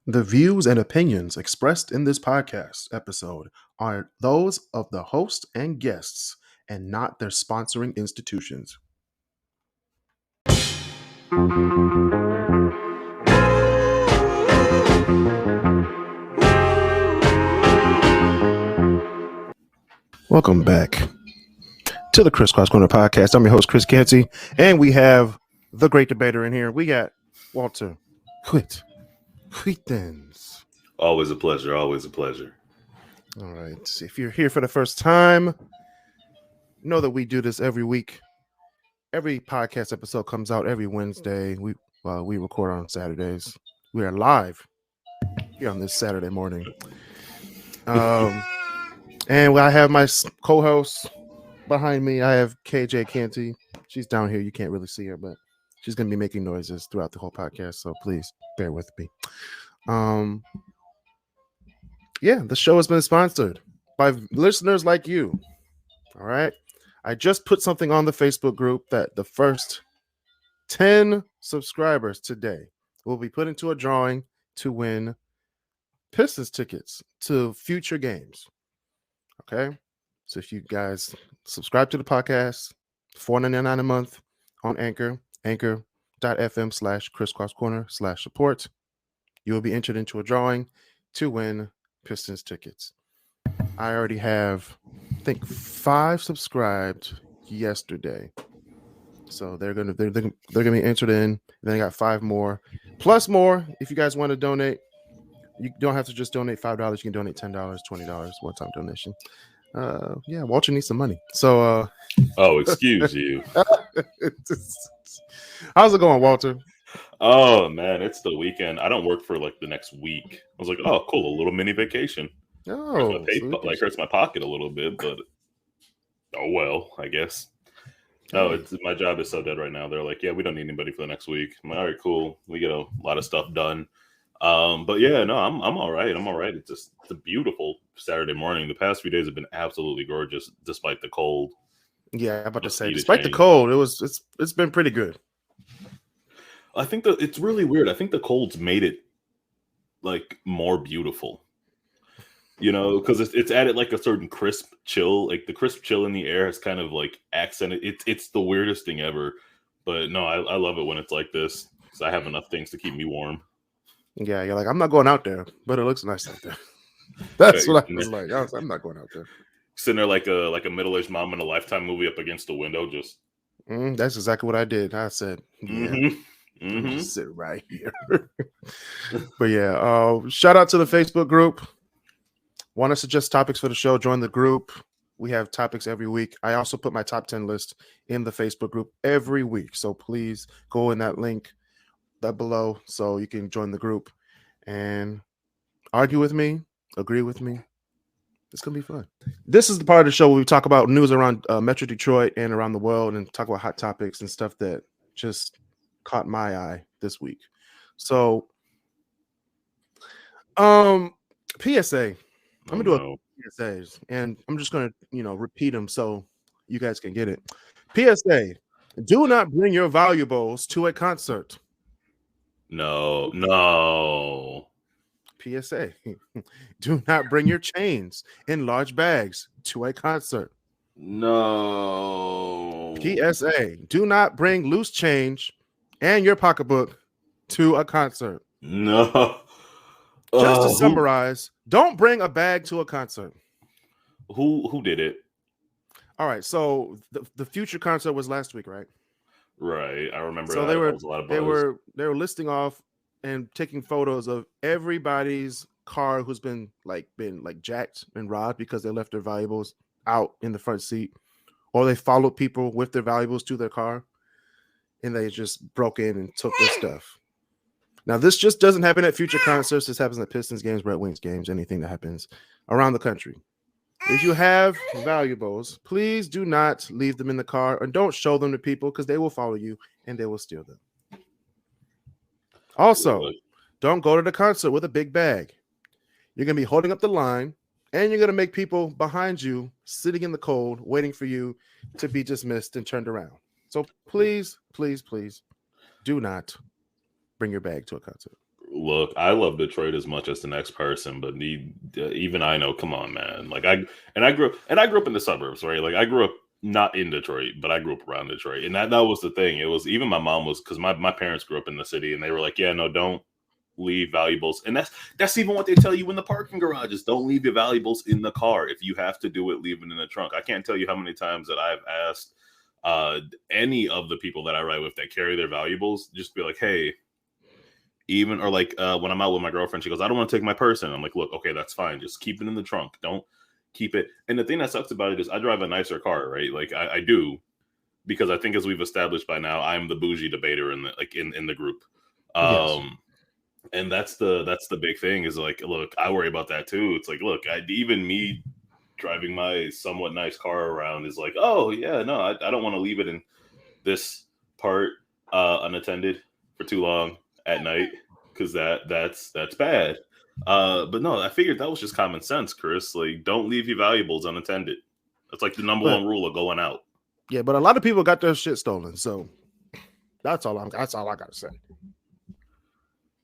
The views and opinions expressed in this podcast episode are those of the host and guests and not their sponsoring institutions. Welcome back to the KrisCross Corner podcast. I'm your host, Kris Canty, and we have the Great Debater in here. We got Walter Quitens. Always a pleasure. Always a pleasure. All right. If you're here for the first time, know that we do this every week. Every podcast episode comes out every Wednesday. We record on Saturdays. We are live here on this Saturday morning. And I have my co-host behind me. I have KJ Canty. She's down here. You can't really see her, but she's going to be making noises throughout the whole podcast. So please bear with me. The show has been sponsored by listeners like you. All right. I just put something on the Facebook group that the first 10 subscribers today will be put into a drawing to win Pistons tickets to future games. Okay. So if you guys subscribe to the podcast, $4.99 a month on anchor.fm/KrisCross Corner/support, you will be entered into a drawing to win Pistons tickets. I already have, I think, 5 subscribed yesterday, so they're gonna be entered in. Then I got 5 more, plus more. If you guys want to donate, you don't have to just donate $5. You can donate $10, $20, one-time donation. Walter needs some money. So, excuse you. How's it going, Walter? Oh man, it's the weekend. I don't work for like the next week. I was like, oh, cool, a little mini vacation. Hurts my pocket a little bit, but oh well, I guess. No, it's my job is so dead right now. They're like, yeah, we don't need anybody for the next week. I'm like, all right, cool. We get a lot of stuff done. But yeah, no, I'm all right. I'm all right. It's a beautiful Saturday morning. The past few days have been absolutely gorgeous, despite the cold. Yeah, I'm about to say, despite the cold, it's been pretty good. I think that it's really weird. I think the cold's made it like more beautiful, because it's added like a certain crisp chill. Like the crisp chill in the air has kind of like accented. It's the weirdest thing ever. But no, I love it when it's like this because I have enough things to keep me warm. Yeah, you're like, I'm not going out there, but it looks nice out there. That's what I was like. I'm not going out there. Sitting there like a middle-aged mom in a Lifetime movie up against the window, just. That's exactly what I did. I said, yeah. Just sit right here. But yeah, shout out to the Facebook group. Want to suggest topics for the show? Join the group. We have topics every week. I also put my top 10 list in the Facebook group every week. So please go in that link below so you can join the group and argue with me, agree with me. It's gonna be fun. This is the part of the show where we talk about news around Metro Detroit and around the world, and talk about hot topics and stuff that just caught my eye this week. So, PSA. I'm gonna do a PSAs, and I'm just gonna repeat them so you guys can get it. PSA: do not bring your valuables to a concert. No. PSA: do not bring your chains in large bags to a concert. No. PSA: do not bring loose change and your pocketbook to a concert. No. Just to summarize, don't bring a bag to a concert. Who did it? All right, so the Future concert was last week, right? Right, I remember. So that. they were was a lot of they buzz. were listing off and taking photos of everybody's car who's been jacked and robbed because they left their valuables out in the front seat, or they followed people with their valuables to their car, and they just broke in and took their stuff. Now, this just doesn't happen at Future concerts. This happens at Pistons games, Red Wings games, anything that happens around the country. If you have valuables, please do not leave them in the car, and don't show them to people because they will follow you and they will steal them. Also, don't go to the concert with a big bag. You're going to be holding up the line, and you're going to make people behind you sitting in the cold waiting for you to be dismissed and turned around. So please, please, please do not bring your bag to a concert. Look, I love Detroit as much as the next person, but even I know. Come on, man. Like I grew up in the suburbs, right? Like I grew up not in Detroit, but I grew up around Detroit, and that was the thing. It was even my mom was because my parents grew up in the city, and they were like, yeah, no, don't leave valuables, and that's even what they tell you in the parking garages. Don't leave your valuables in the car. If you have to do it, leave it in the trunk. I can't tell you how many times that I've asked any of the people that I ride with that carry their valuables, just be like, hey. Even or like when I'm out with my girlfriend, she goes, I don't want to take my purse. And I'm like, look, okay, that's fine. Just keep it in the trunk. Don't keep it. And the thing that sucks about it is I drive a nicer car, right? Like I do, because I think as we've established by now, I'm the bougie debater in the group. Yes. And that's the big thing is like, look, I worry about that too. It's like, look, even me driving my somewhat nice car around is like, oh yeah, no, I don't want to leave it in this part unattended for too long at night, because that's bad. But no, I figured that was just common sense, Kris. Like, don't leave your valuables unattended. That's like the number one rule of going out. Yeah, but a lot of people got their shit stolen, so that's all I gotta say.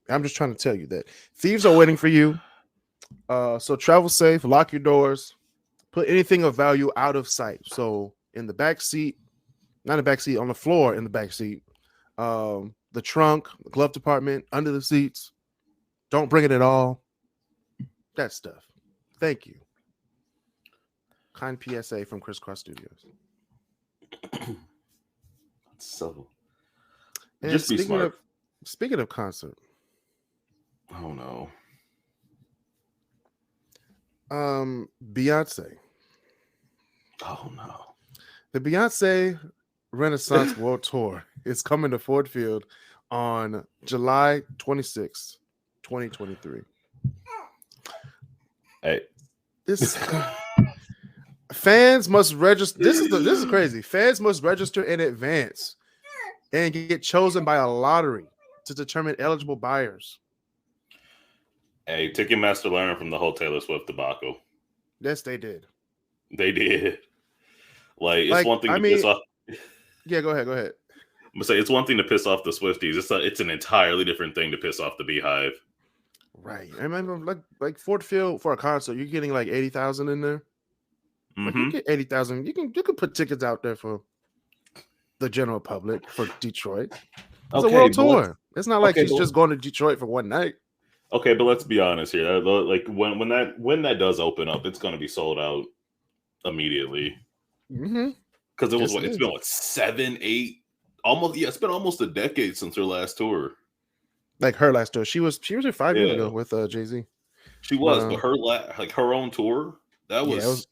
I'm just trying to tell you that thieves are waiting for you. So travel safe, lock your doors, put anything of value out of sight. So in the back seat, not in the back seat, on the floor in the back seat. The trunk, the glove department, under the seats. Don't bring it at all. That stuff. Thank you. Kind PSA from KrisCross Studios. So, and just be smart. Speaking of concert. Oh no. Beyonce. Oh no. The Beyonce Renaissance World Tour is coming to Ford Field on July 26th, 2023. Hey, this fans must register. This is crazy. Fans must register in advance and get chosen by a lottery to determine eligible buyers. Hey, Ticketmaster learned from the whole Taylor Swift debacle. Yes, they did. They did. Like, it's one thing to piss off. Yeah, go ahead. I'm gonna say it's one thing to piss off the Swifties. It's an entirely different thing to piss off the Beehive. Right. I remember like Ford Field for a concert, you're getting like 80,000 in there. Mm-hmm. Like you get 80,000. You can put tickets out there for the general public for Detroit. It's a world tour. It's not like she's just going to Detroit for one night. Okay, but let's be honest here. Like when that does open up, it's going to be sold out immediately. Mm-hmm. Because it's been 7, 8, almost it's been almost a decade since her last tour. Like her last tour, she was here 5 years ago with Jay-Z. She was, but her own tour that was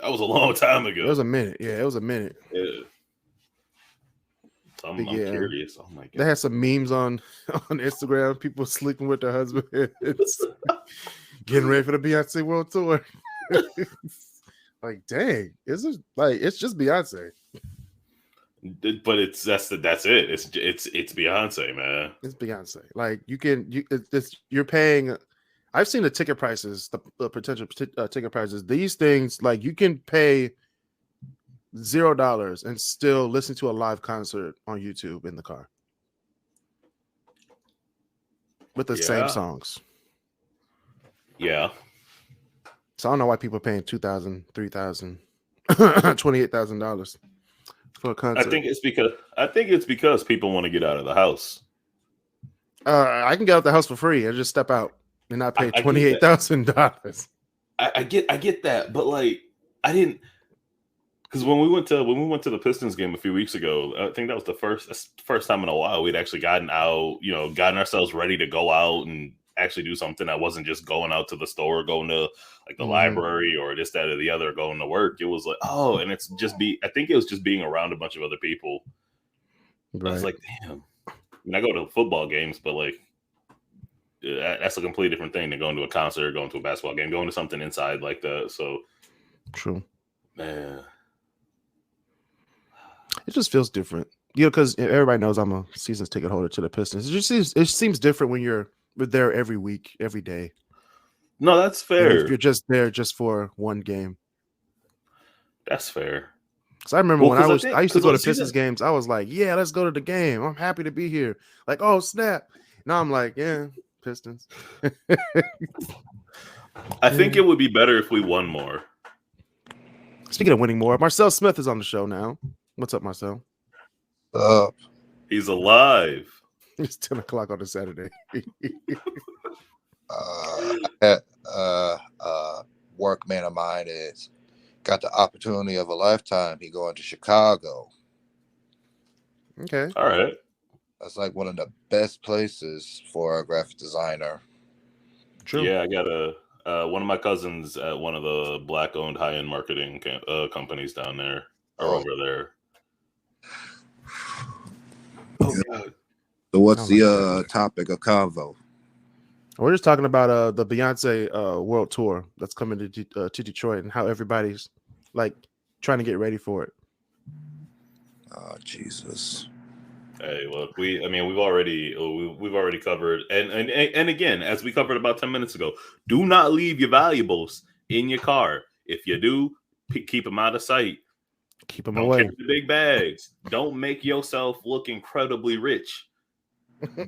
a long time ago. It was a minute. Yeah, it was a minute. Yeah. I'm curious. Oh my god, they had some memes on Instagram. People sleeping with their husbands, getting ready for the Beyonce World Tour. Like, dang, it's just Beyonce. But that's it. It's Beyonce, man. It's Beyonce. Like you're paying. I've seen the ticket prices, the potential ticket prices. These things, like you can pay $0 and still listen to a live concert on YouTube in the car with the same songs. Yeah. So I don't know why people are paying $2,000, $3,000, $28,000 for a concert. I think it's because people want to get out of the house. I can get out the house for free and just step out and not pay $28,000. I get that, but like I didn't, because when we went to the Pistons game a few weeks ago, I think that was the first time in a while we'd actually gotten out, gotten ourselves ready to go out and actually do something that wasn't just going out to the store, going to like the library or this, that, or the other, going to work. It was like, and it's just I think it was just being around a bunch of other people. Right. I was like, damn. I mean, I go to football games, but like that's a completely different thing than going to a concert, going to a basketball game, going to something inside like that. So true, man. It just feels different, because everybody knows I'm a season ticket holder to the Pistons. It seems different when you're there every week, every day. No, that's fair. If you're just there just for one game, that's fair. Because I remember when I used to go to Pistons games, I was like, yeah, let's go to the game. I'm happy to be here. Like, oh snap! Now I'm like, yeah, Pistons. I think it would be better if we won more. Speaking of winning more, Marcel Smith is on the show now. What's up, Marcel? He's alive. It's 10 o'clock on a Saturday. Workman of mine is got the opportunity of a lifetime. He going to Chicago. Okay. All right. That's like one of the best places for a graphic designer. True. Yeah, I got one of my cousins at one of the black-owned high-end marketing companies down there or over there. Oh God. So what's the topic of convo? We're just talking about the Beyonce world tour that's coming to Detroit and how everybody's like trying to get ready for it. Oh Jesus! Hey, look, we've already covered, and again, as we covered about 10 minutes ago, do not leave your valuables in your car. If you do, keep them out of sight. Keep them Don't away. carry the big bags. Don't make yourself look incredibly rich.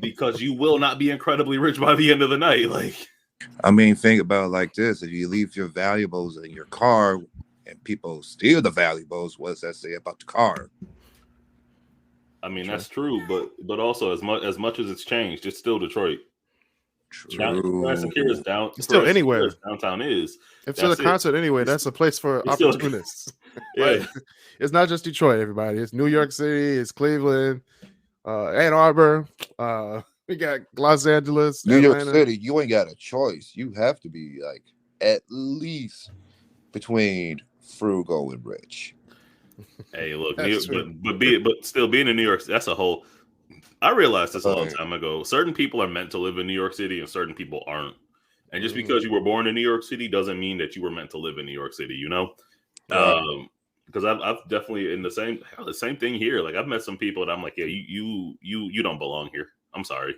Because you will not be incredibly rich by the end of the night. Like, I mean, think about it like this: if you leave your valuables in your car and people steal the valuables, what does that say about the car? I mean, that's true, but also as much as it's changed, it's still Detroit. True. As secure as still anywhere as downtown is. If it's a concert anyway, that's a place for opportunists. Like, it's not just Detroit, everybody. It's New York City, it's Cleveland, Ann Arbor, we got Los Angeles, New Atlanta. York City. You ain't got a choice. You have to be like at least between frugal and rich. Hey, look, but still being in New York, that's a whole. I realized this a long time ago. Certain people are meant to live in New York City, and certain people aren't. And just because you were born in New York City doesn't mean that you were meant to live in New York City. You know, because I've definitely in the same thing here. Like I've met some people that I'm like, yeah, you don't belong here. I'm sorry.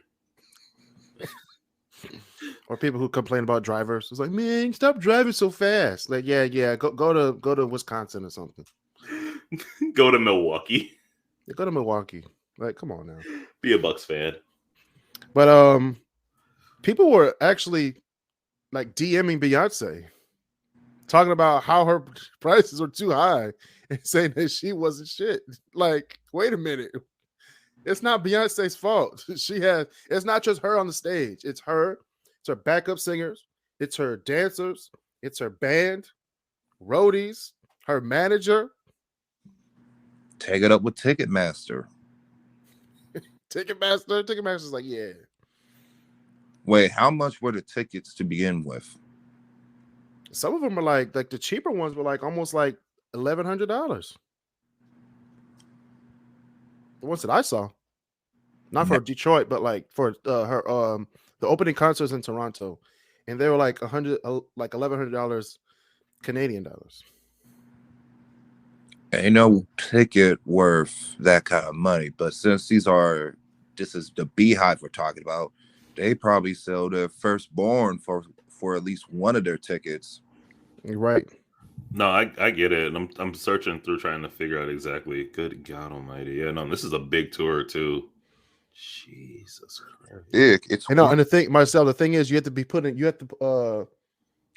Or people who complain about drivers. It's like, man, stop driving so fast. Like, yeah, go to Wisconsin or something. Go to Milwaukee. Yeah, go to Milwaukee. Like, come on now. Be a Bucks fan. But people were actually like DMing Beyonce, talking about how her prices were too high and saying that she wasn't shit. Like, wait a minute. It's not Beyonce's fault. It's not just her on the stage. It's her backup singers, it's her dancers, it's her band, roadies, her manager. Take it up with Ticketmaster. Ticketmaster's like, yeah. Wait, how much were the tickets to begin with? Some of them are like the cheaper ones were like almost like $1,100. The ones that I saw, not for Detroit, but like for her the opening concerts in Toronto, and they were like $1,100 Canadian dollars. Ain't no ticket worth that kind of money, but since this is the Beehive we're talking about, they probably sell their firstborn for at least one of their tickets. You're right. No, I get it, and I'm searching through trying to figure out exactly. Good God Almighty! Yeah, no, this is a big tour too. Jesus Christ! It's and the thing, Marcel, the thing is, you have to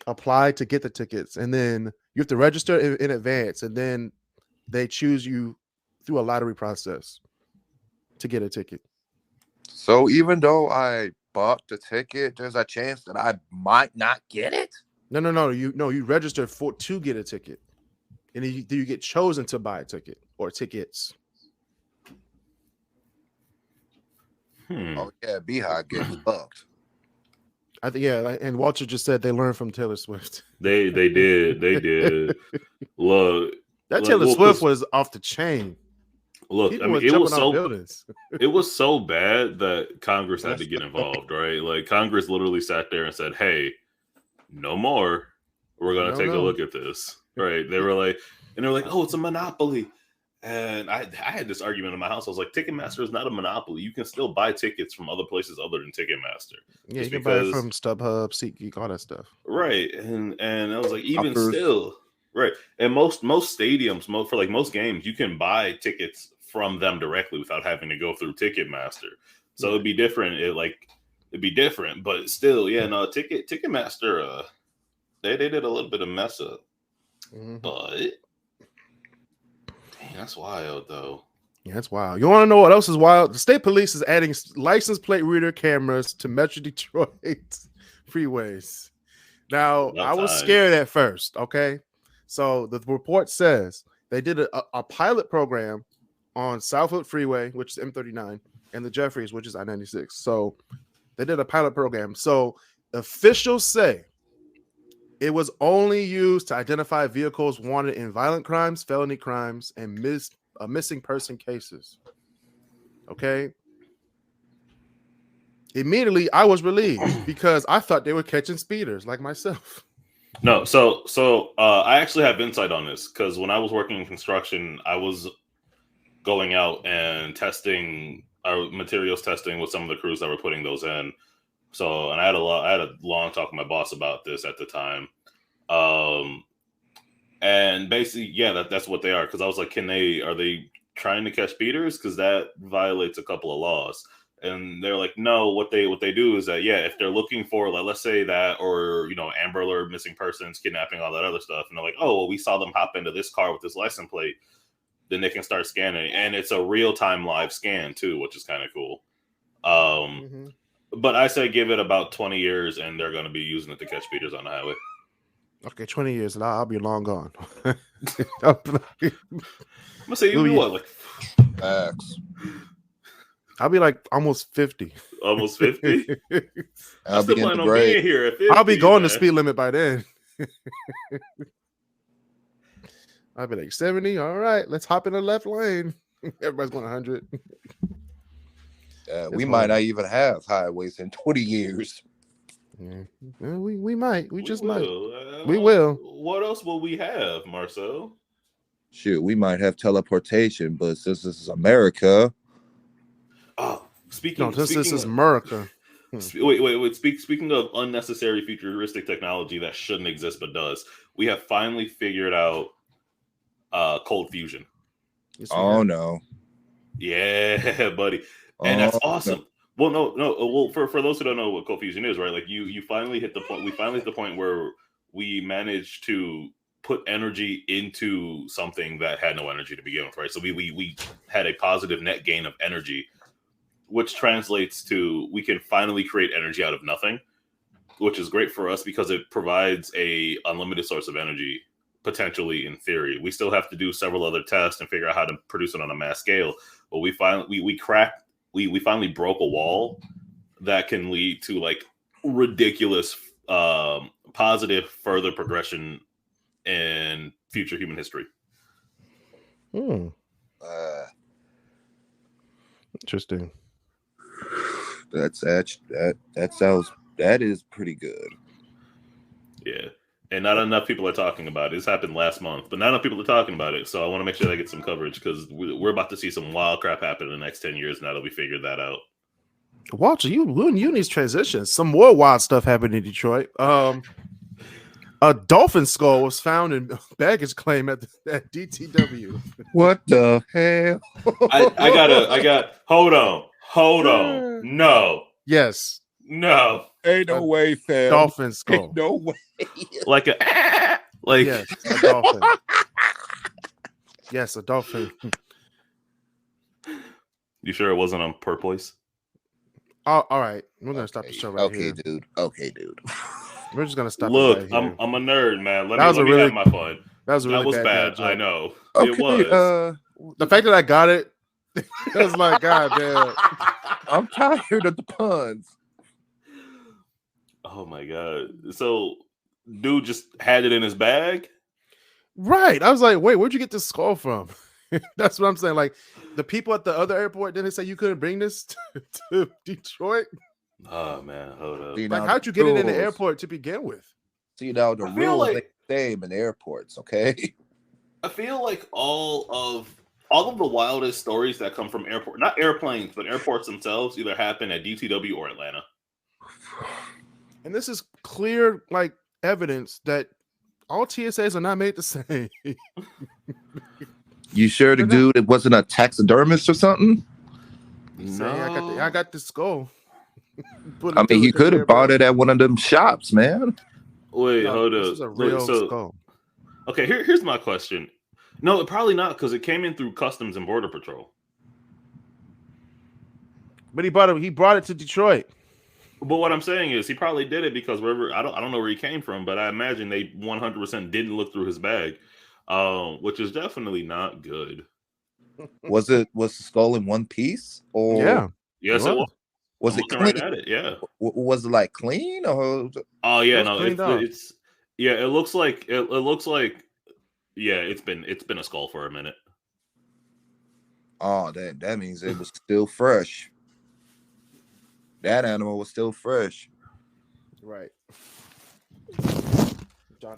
apply to get the tickets, and then you have to register in advance, and then they choose you through a lottery process to get a ticket. So even though I bought the ticket, there's a chance that I might not get it. No. You register to get a ticket, and then you get chosen to buy a ticket or tickets. Oh yeah, Beehive gets fucked. I think and Walter just said they learned from Taylor Swift. They did. Look, Taylor Swift was off the chain. Look, People I mean, it was so bad that Congress had to get involved, right? Like Congress literally sat there and said, "Hey, no more. We're gonna take a look at this." Right? They were like, "Oh, it's a monopoly." And I had this argument in my house. I was like, Ticketmaster is not a monopoly. You can still buy tickets from other places other than Ticketmaster. Yeah, you can buy it from StubHub, SeatGeek, all that stuff. Right. And I was like, even still, right. And most stadiums, for like most games, you can buy tickets from them directly without having to go through Ticketmaster. So it'd be different. it'd be different. But still, yeah, no, Ticketmaster, they did a little bit of mess up. But dang, that's wild though. Yeah, that's wild. You want to know what else is wild? The state police is adding license plate reader cameras to Metro Detroit freeways. Now, I was scared at first, okay? So the report says they did a pilot program on Southwood Freeway, which is M39, and the Jeffries, which is I-96. So they did a pilot program. So officials say it was only used to identify vehicles wanted in violent crimes, felony crimes, and missing person cases. Okay. Immediately, I was relieved because I thought they were catching speeders like myself. No, so I actually have insight on this because when I was working in construction, I was going out and testing our materials testing with some of the crews that were putting those in. So, and I had a long talk with my boss about this at the time. And basically, yeah, that's what they are. Because I was like, are they trying to catch speeders? Because that violates a couple of laws. And they're like, no, what they do is that, yeah, if they're looking for, like, let's say that, or, Amber Alert, missing persons, kidnapping, all that other stuff. And they're like, oh, well, we saw them hop into this car with this license plate. Then they can start scanning. And it's a real-time live scan, too, which is kind of cool. But I say give it about 20 years, and they're going to be using it to catch speeders on the highway. Okay, 20 years, and I'll be long gone. I'm going to say, you what, like... Facts. I'll be like almost 50. Almost 50? I'll be in the grade. Here at 50, I'll be going the speed limit by then. I'll be like 70. All right, let's hop in the left lane. Everybody's going 100. We might not even have highways in 20 years. Yeah. Well, we might. We just might. We will. What else will we have, Marcel? Shoot, we might have teleportation, but since this is America... Oh, this is America. Wait. Speaking of unnecessary futuristic technology that shouldn't exist but does, we have finally figured out cold fusion. Oh no! Yeah, buddy, and that's awesome. No. Well, no. Well, for those who don't know what cold fusion is, right? Like you finally hit the point. We finally hit the point where we managed to put energy into something that had no energy to begin with, right? So we had a positive net gain of energy, which translates to we can finally create energy out of nothing, which is great for us because it provides a unlimited source of energy, potentially in theory. We still have to do several other tests and figure out how to produce it on a mass scale. But we finally broke a wall that can lead to like ridiculous positive further progression in future human history. Interesting. That is pretty good. Yeah. And not enough people are talking about it. This happened last month, but not enough people are talking about it. So I want to make sure they get some coverage because we're about to see some wild crap happen in the next 10 years now that we figured that out. Walter, you need transitions. Some more wild stuff happened in Detroit. A dolphin skull was found in baggage claim at DTW. What the hell? Hold on. No. Yes. No. Ain't no way, fam. Dolphin skull. Ain't no way. Yes, a dolphin. Yes, a dolphin. You sure it wasn't on purpose? All right. We're gonna stop the show right here. Okay, dude. We're just gonna stop. Look, I'm a nerd, man. Let me have my fun. That was bad. I know. Okay, it was. The fact that I got it, it was like, God damn. I'm tired of the puns. Oh my god! So, dude just had it in his bag, right? I was like, wait, where'd you get this skull from? That's what I'm saying. Like, the people at the other airport didn't say you couldn't bring this to Detroit. Oh man, hold up! Like, how'd you get it in the airport to begin with? See, now the rules like same in airports, okay? I feel like all of the wildest stories that come from not airplanes, but airports themselves, either happen at DTW or Atlanta. And this is clear, like, evidence that all TSAs are not made the same. You sure the dude it wasn't a taxidermist or something? No, I got the skull. I mean, he could have bought it at one of them shops, man. Wait, hold up. This is a real skull. Okay, here's my question. No, probably not, because it came in through Customs and Border Patrol. But he brought it to Detroit. But what I'm saying is, he probably did it because wherever I don't know where he came from, but I imagine they 100% didn't look through his bag, which is definitely not good. Was the skull in one piece? Or yeah, yes, it was. Was it clean? Right at it, yeah. Was it like clean or? Oh yeah, no, it's yeah. It looks like yeah. It's been a skull for a minute. Oh, that means it was still fresh. That animal was still fresh. Right.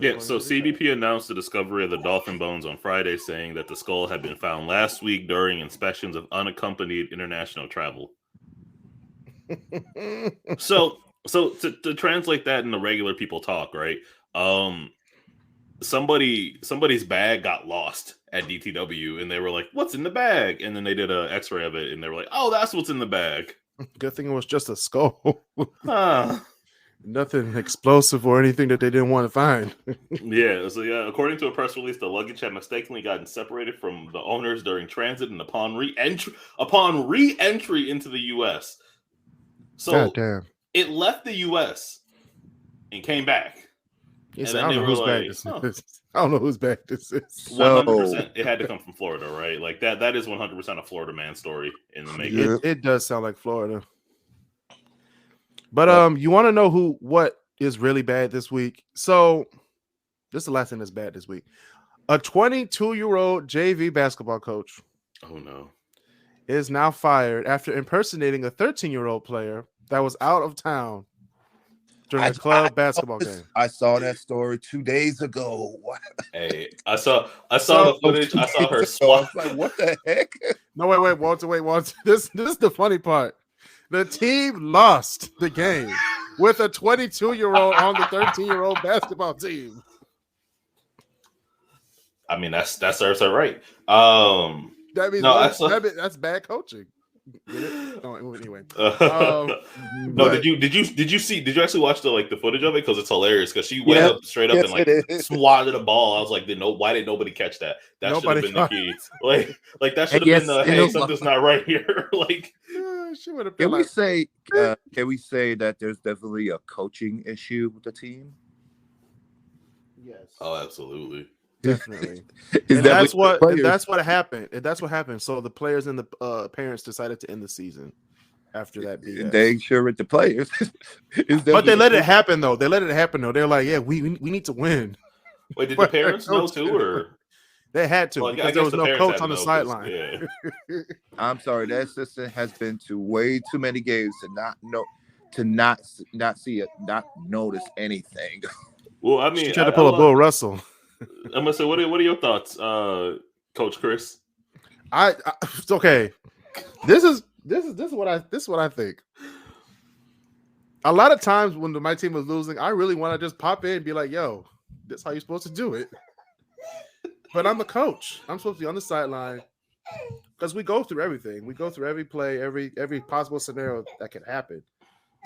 Yeah, so CBP announced the discovery of the dolphin bones on Friday, saying that the skull had been found last week during inspections of unaccompanied international travel. So to translate that into regular people talk, right? Somebody's bag got lost at DTW, and they were like, "What's in the bag?" And then they did an X-ray of it, and they were like, "Oh, that's what's in the bag." Good thing it was just a skull. Nothing explosive or anything that they didn't want to find. Yeah, so yeah, according to a press release, the luggage had mistakenly gotten separated from the owners during transit and upon re-entry into the U.S. So it left the U.S. and came back. Yes, I don't know whose bag this is. I don't know whose bag this is. 100%, it had to come from Florida, right? Like that is 100% a Florida man story in the making. It does sound like Florida. But you want to know what is really bad this week? So this is the last thing that's bad this week. A 22-year-old JV basketball coach. Oh no. Is now fired after impersonating a 13-year-old player that was out of town during a club basketball game. I saw that story 2 days ago. Hey, I saw the footage. I saw her swat. Like, what the heck? No, wait, Walter. This is the funny part. The team lost the game with a 22-year-old on the 13-year-old basketball team. I mean, that serves her right. That means that's bad coaching. Anyway. No, did you actually watch the footage of it? Because it's hilarious. Because she went up straight up and like swatted a ball. I was like, why did nobody catch that? That should have been the key. Like that should have been the hey, something's not right here. Like she would have been. Can we say that there's definitely a coaching issue with the team? Yes. Oh, absolutely. Definitely. That's what happened. So the players and the parents decided to end the season after that BS. They sure with the players. But they let it happen though. They're like, yeah, we need to win. Wait, did the parents know too, or they had to because there was no coach on the sideline? Yeah. I'm sorry, that assistant has been to way too many games to not notice anything. Well, I mean, she tried to pull a Bill Russell. I'm gonna say, what are your thoughts, Coach Kris? It's okay. This is what I think. A lot of times when my team was losing, I really want to just pop in and be like, "Yo, this is how you're supposed to do it." But I'm a coach. I'm supposed to be on the sideline because we go through everything. We go through every play, every possible scenario that can happen.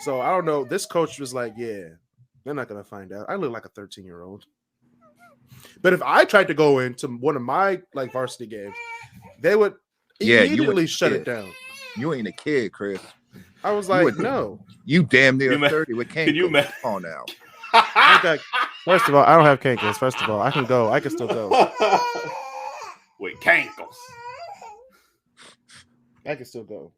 So I don't know. This coach was like, "Yeah, they're not gonna find out. I look like a 13-year-old." But if I tried to go into one of my varsity games, they would immediately shut it down. You ain't a kid, Kris. I was like, no. You damn near 30 with cankles. Can you imagine? On now. First of all, I don't have cankles. First of all, I can go. I can still go. With cankles. I can still go.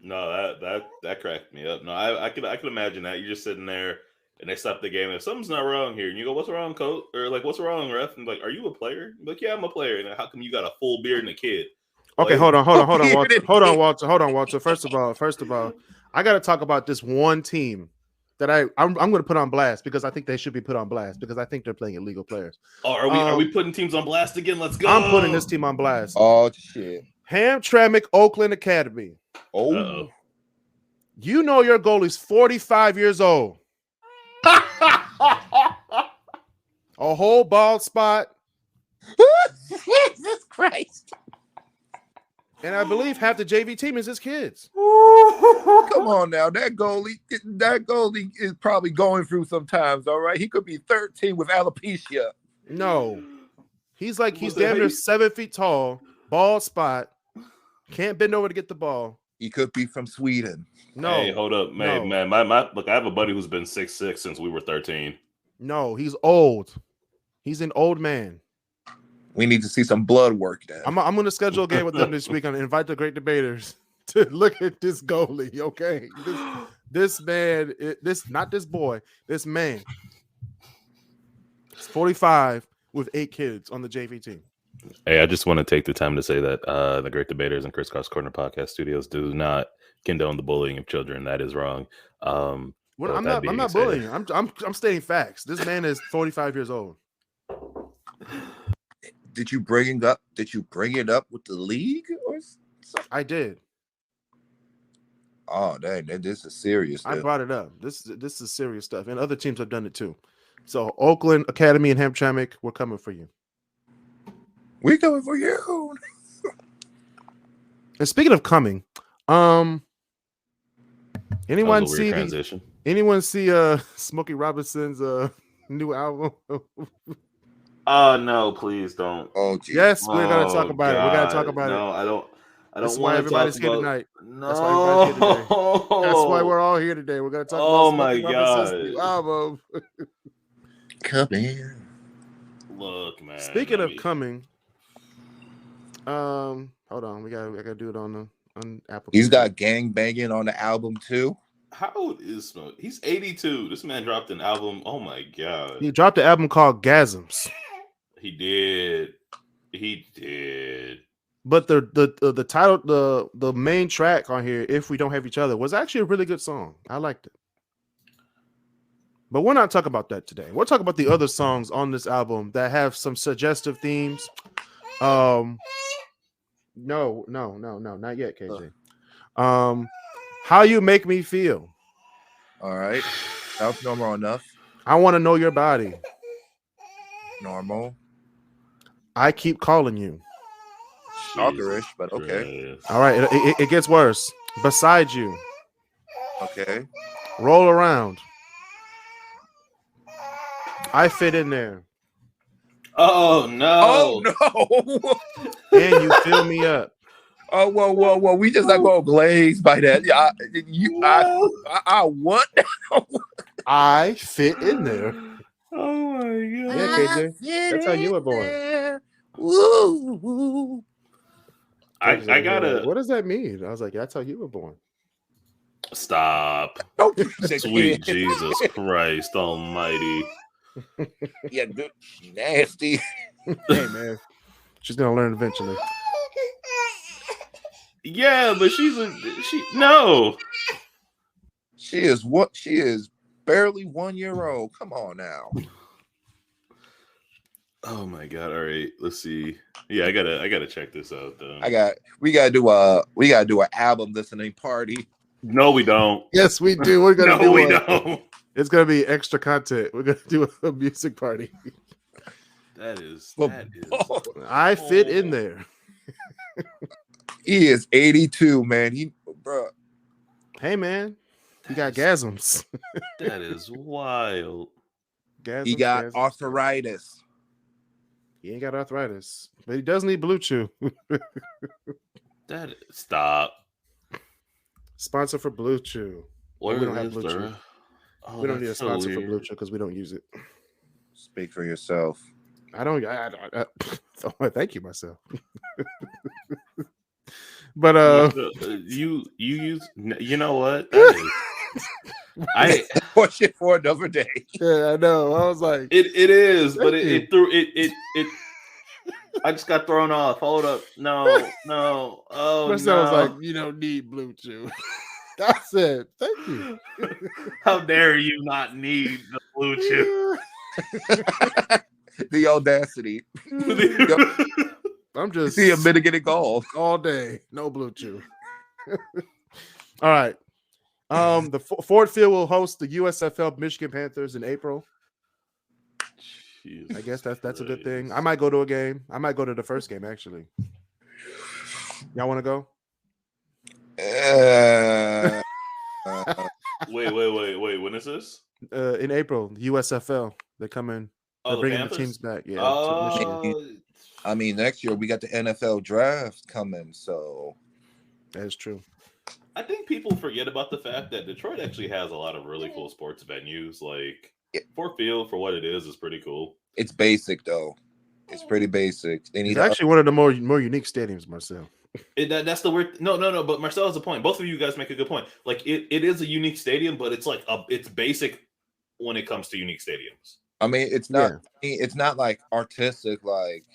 No, that cracked me up. No, I could imagine that. You're just sitting there. And they stop the game. If something's not wrong here, and you go, "What's wrong, coach?" Or what's wrong, ref? And like, "Are you a player?" I'm like, "Yeah, I'm a player." And how come you got a full beard and a kid? Okay, hold on, Walter. First of all, I got to talk about this one team that I'm going to put on blast because I think they should be put on blast because I think they're playing illegal players. Oh, are we putting teams on blast again? Let's go. I'm putting this team on blast. Oh shit! Hamtramck Oakland Academy. Oh, uh-oh. You know your goalie's 45 years old. A whole bald spot. Jesus Christ. And I believe half the JV team is his kids. Come on now. That goalie is probably going through some times, all right? He could be 13 with alopecia. No. He's damn near 7 feet tall, bald spot, can't bend over to get the ball. He could be from Sweden. No. Hey, hold up, man. Man, look, I have a buddy who's been 6'6" since we were 13. No, he's old. He's an old man. We need to see some blood work then. I'm going to schedule a game with them this week and invite the Great Debaters to look at this goalie, okay? This man, not this boy, this man. He's 45 with 8 kids on the JV team. Hey, I just want to take the time to say that the Great Debaterz and KrisCross Corner podcast studios do not condone the bullying of children. That is wrong. I'm not bullying. I'm stating facts. This man is 45 years old. Did you bring it up? Did you bring it up with the league or something? I did. Oh, dang, this is serious. I brought it up. This is serious stuff, and other teams have done it too. So Oakland Academy and Hamtramck, we're coming for you. We're coming for you. And speaking of coming, anyone see Smokey Robinson's new album? Oh no, please don't. Oh geez. Yes, we're gonna talk about it. We're gonna talk about it. No, I don't That's why everybody's here tonight. No. That's why everybody's here today. That's why we're all here today. We're gonna talk about Smokey Robinson's new album. Come in. Look, man. Speaking of coming, hold on. I gotta do it on Apple. He's got gang banging on the album too. How old is Smokey? He's 82. This man dropped an album. Oh my god. He dropped an album called GASMS. He did. But the title, the main track on here, If We Don't Have Each Other, was actually a really good song. I liked it. But we're not talking about that today. We're talking about the other songs on this album that have some suggestive themes. No, not yet, KJ. How You Make Me Feel. All right. That's normal enough. I Want to Know Your Body. Normal. I Keep Calling You. Stalkerish, but okay. All right, it gets worse. Beside You. Okay. Roll Around. I Fit In There. Oh no. And You Fill Me Up. Oh, whoa. We just not going to glaze by that. I want. I Fit In There. Oh my god. Yeah, KJ. That's how you were born. Woo. I gotta. What does that mean? I was like, that's how you were born. Stop. Sweet Jesus Christ Almighty. Yeah, good. Nasty. Hey, man. She's going to learn eventually. Yeah, but no. She is barely 1 year old. Come on now. Oh my god. All right, let's see. Yeah, I gotta check this out though. We gotta do an album listening party. No, we don't. Yes, we do. We're gonna don't. It's gonna be extra content. We're gonna do a music party. That is. I Fit In There. He is 82, man. Bro. Hey, man. He got GASMS. That is wild. He got arthritis. He ain't got arthritis, but he does need Blue Chew. Stop. Sponsor for Blue Chew. We don't have Blue Chew. Oh, we don't need a sponsor for Blue Chew because we don't use it. Speak for yourself. I don't thank you myself. But you use, you know what? That is, I push it for another day. Yeah, I know. I was like, it is, but it threw it. I just got thrown off. Hold up, no. Oh, first I was like, you don't need Blue Chew. I said, thank you. How dare you not need the Blue Chew? The audacity. I'm just see a mitigated goal all day. No Blue Chew. All right. The Ford Field will host the USFL Michigan Panthers in April. Jesus I guess that's a good thing. I might go to a game. I might go to the first game actually. Y'all want to go? Wait. When is this? In April, USFL. They're coming. They're bringing the teams back. Yeah. I mean, next year we got the NFL draft coming, so that's true. I think people forget about the fact that Detroit actually has a lot of really cool sports venues. Like Ford Field, for what it is pretty cool. It's basic though. It's pretty basic. It's actually one of the more unique stadiums, Marcel. That's the weird. No. But Marcel has a point. Both of you guys make a good point. Like it is a unique stadium, but it's like it's basic when it comes to unique stadiums. I mean, it's not. Yeah. It's not like artistic like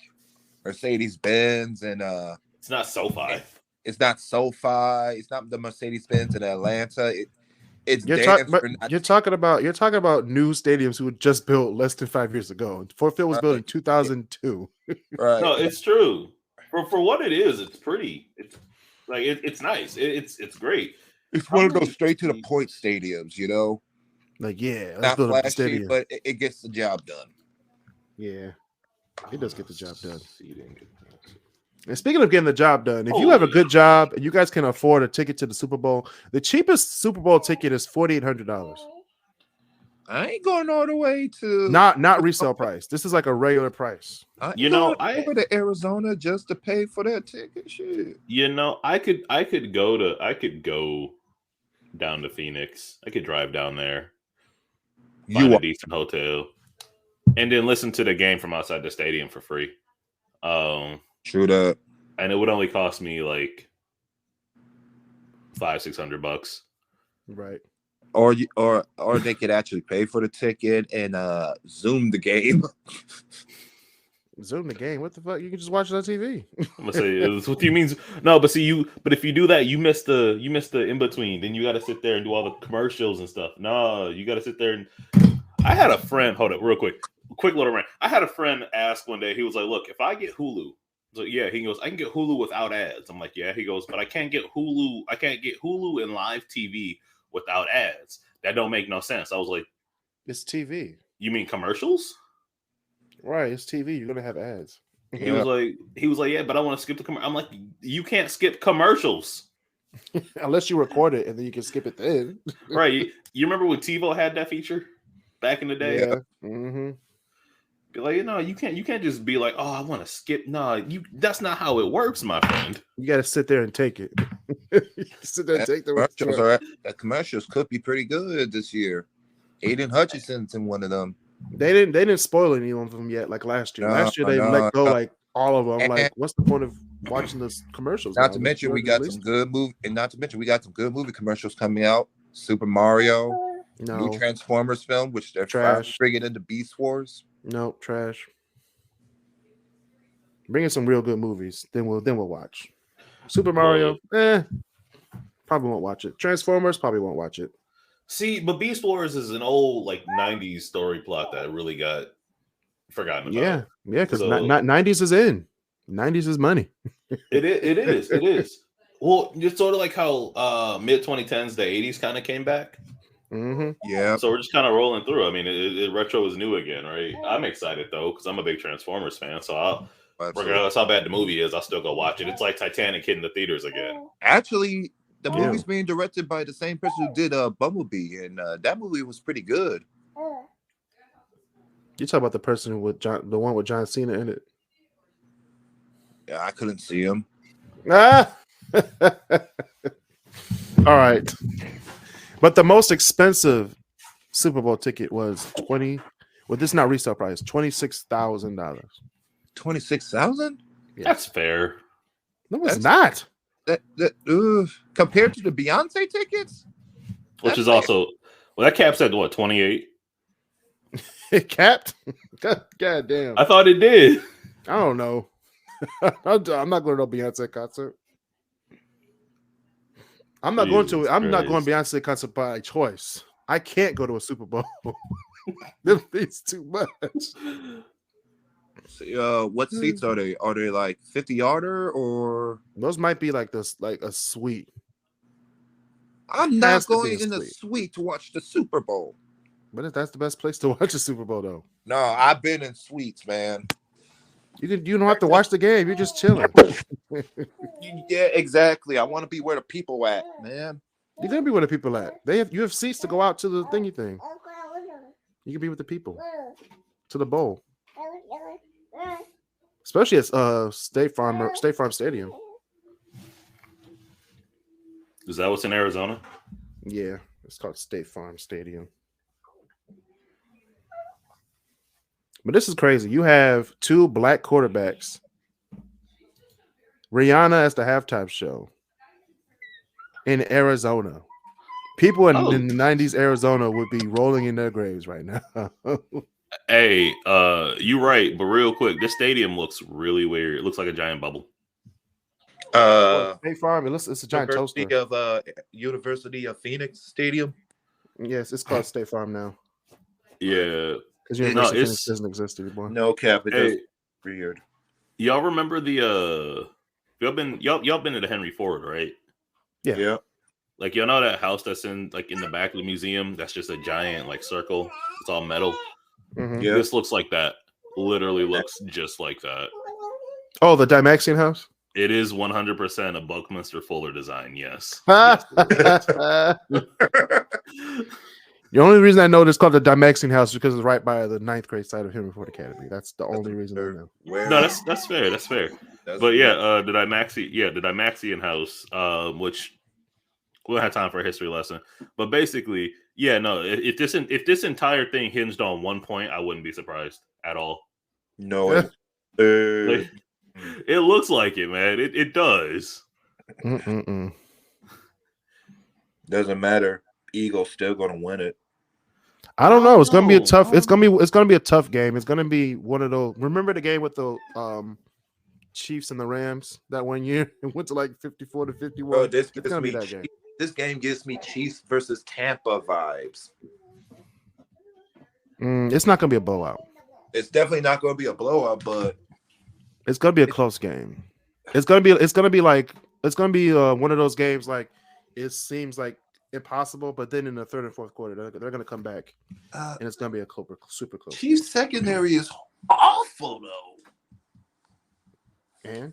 Mercedes-Benz and It's not SoFi. It's not SoFi. It's not the Mercedes-Benz in Atlanta. You're talking about new stadiums who were just built less than 5 years ago. Ford Field was built in 2002. Right. No, it's true. For what it is, it's pretty. It's like it's nice. It's great. It's one of those straight to the point stadiums, you know. Like let's not build flashy, a stadium, but it gets the job done. Yeah, it does get the job done. And speaking of getting the job done, if you have a good job and you guys can afford a ticket to the Super Bowl, the cheapest Super Bowl ticket is $4,800. I ain't going all the way to not resale price. This is like a regular price. I over to Arizona just to pay for that ticket. Shit. You know, I could go down to Phoenix. I could drive down there, find a decent hotel, and then listen to the game from outside the stadium for free. True that. And it would only cost me like $500-$600. Right. Or they could actually pay for the ticket and Zoom the game. Zoom the game? What the fuck? You can just watch it on TV. I'm gonna say what you mean. No, but if you do that, you miss the in between. Then you got to sit there and do all the commercials and stuff. No, you got to sit there and. I had a friend. Hold up, real quick little rant. I had a friend ask one day. He was like, "Look, if I get Hulu." So yeah, he goes, I can get Hulu without ads. I'm like, yeah. He goes, but I can't get Hulu. I can't get Hulu and live TV without ads. That don't make no sense. I was like, it's TV. You mean commercials? Right, it's TV. You're gonna have ads. He was like, yeah, but I want to skip the commercial. I'm like, you can't skip commercials unless you record it and then you can skip it then. Right? You remember when TiVo had that feature back in the day? Yeah. Mm-hmm. Be like, you can't just be like, oh, I want to skip. No, that's not how it works, my friend. You got to sit there and take it. Sit there and take the commercials. The commercials could be pretty good this year. Aiden Hutchinson's in one of them. They didn't spoil any of them yet, like last year. Last year they let go like all of them. I'm like, what's the point of watching those commercials? Not to mention we got some good movie, and not to mention we got some good movie commercials coming out. Super Mario, new Transformers film, which they're bringing into Beast Wars. Nope, trash. Bring in some real good movies, then we'll watch. Super Mario, probably won't watch it. Transformers, probably won't watch it. See, but Beast Wars is an old like 90s story plot that really got forgotten about. Yeah, because 90s is in. 90s is money. It is. Well, it's sort of like how mid 2010s, the 80s kind of came back. Mm-hmm. Yeah. So we're just kind of rolling through. I mean, retro is new again, right? I'm excited though because I'm a big Transformers fan. So regardless how bad the movie is, I'll still go watch it. It's like Titanic hitting the theaters again. Actually, the movie's being directed by the same person who did Bumblebee, and that movie was pretty good. You talk about the person with the one with John Cena in it. Yeah, I couldn't see him. All right. But the most expensive Super Bowl ticket was this is not resale price, $26,000. 26,000? Yeah. That's fair. No, it's not. Compared to the Beyonce tickets? Which is also that caps at what, 28? It capped? God damn. I thought it did. I don't know. I'm not going to no Beyonce concert. I'm not going to Beyonce concert by choice. I can't go to a Super Bowl. It's too much. So, what seats are they? Are they like 50-yarder or those might be like this, like a suite? I'm not going in a suite to watch the Super Bowl. But that's the best place to watch a Super Bowl, though. No, I've been in suites, man. You don't have to watch the game. You're just chilling. Yeah, exactly. I want to be where the people at, man. You're gonna be where the people at. You have seats to go out to the thingy thing. You can be with the people to the bowl, especially at State Farm Stadium. Is that what's in Arizona? Yeah, it's called State Farm Stadium. But this is crazy. You have 2 black quarterbacks. Rihanna as the halftime show in Arizona. People in the 90s Arizona would be rolling in their graves right now. Hey, you right, but real quick, this stadium looks really weird. It looks like a giant bubble. State Farm, it's a giant toaster. University of Phoenix Stadium. Yes, it's called State Farm now. Yeah. Because University of Phoenix doesn't exist anymore. No cap, it is weird. Y'all remember the y'all been to the Henry Ford, right? Yeah. Like y'all know that house that's in the back of the museum? That's just a giant circle. It's all metal. Mm-hmm. Yeah. This looks like that. Literally looks just like that. Oh, the Dymaxion house? It is 100% a Buckminster Fuller design, yes. The only reason I know it's called the Dymaxion house is because it's right by the 9th grade side of Henry Ford Academy. That's the only reason I know. No, that's fair. That's fair. But yeah, the Dymaxion house, which we'll have time for a history lesson. But basically, yeah, no, if this entire thing hinged on one point, I wouldn't be surprised at all. No, it looks like it, man. It does. Doesn't matter. Eagles still gonna win it. I don't know. It's gonna be a tough. It's gonna be a tough game. It's gonna be one of those. Remember the game with the Chiefs and the Rams that one year? It went to 54-51. Bro, it's gonna be that game. This game gives me Chiefs versus Tampa vibes. It's not gonna be a blowout. It's definitely not gonna be a blowout, but it's gonna be a close game. It's gonna be one of those games it seems like impossible, but then in the 3rd and 4th quarter, they're going to come back, and it's going to be a super close. Chiefs secondary is awful though.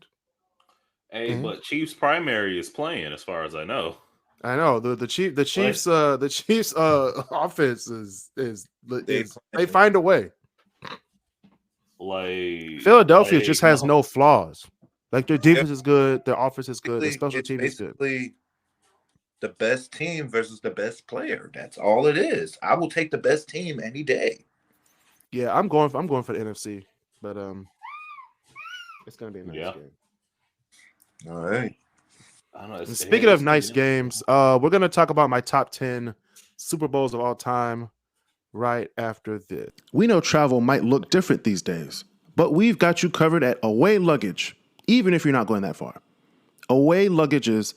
But Chiefs primary is playing, as far as I know. I know the Chiefs offense is they find a way. Philadelphia just has no flaws. Their defense is good, their offense is good, their special team is good. The best team versus the best player. That's all it is. I will take the best team any day. Yeah, I'm going for the NFC, but it's gonna be a nice game. All right. I don't know, speaking of nice games, we're gonna talk about my top 10 Super Bowls of all time right after this. We know travel might look different these days, but we've got you covered at Away Luggage, even if you're not going that far. Away Luggage's